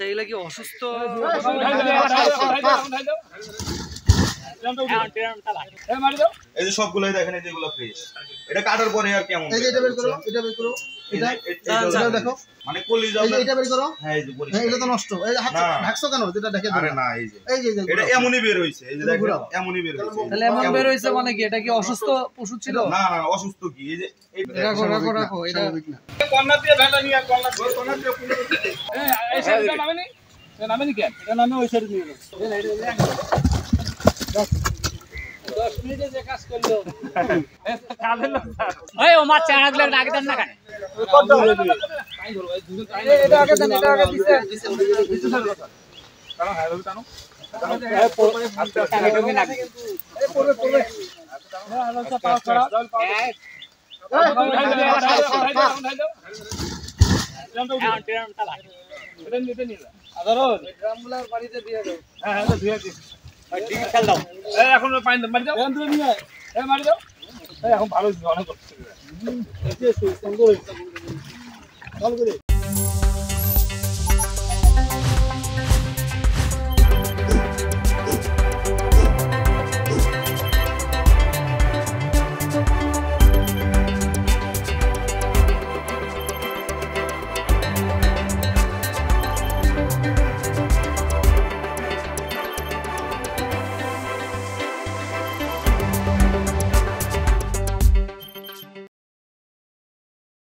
এগুলা কি অসুস্থ? এই যে সবগুলোই দেখেন, এই যেগুলো ফ্রেশ। এটা কাটার পরে আর কেমন? এই যে এটা বের করো, এটা বের করো, এটা দেখো, মানে কলিজা। এই যে এটা বের করো। হ্যাঁ, এই যে পরিষ্কার। হ্যাঁ, এটা তো নষ্ট। এই যে হাত ঢাকছো কেন? যেটা দেখে দাও। আরে না, এই যে এই যে এটা এমনই বের হইছে। এই যে দেখেন, এমনই বের হইছে। তাহলে এমন বের হইছে মানে কি? এটা কি অসুস্থ পশু ছিল? না না, অসুস্থ কি? এই যে রাখো রাখো রাখো, এটা কর্নার দিয়ে ভেলা নিয়ে কর্নার দিয়ে পুরো এই সাইডটা নামেনি? এটা নামেনি কেন? এটা নামে ওই সাইডে নিয়ে যাও। 10 মিনিটে যে কাজ করলো। কাজের লোক স্যার। ওই ও মাছ চারা দিলে আগে দেন না কেন? এটা আগে দেন, এটা আগে দিছে। কারণ হাই টানো। এই পড়বে পড়বে। ড্রামগুলার বাড়িতে দিয়ে দাও। হ্যাঁ ধুয়ে দিই। টিকিট খেল দাও। এখন পানি মারি দাও। এখন নিয়ে মারি দাও। এখন ভালো অনেক করছে। সুন্দর হইছে। ভালো করে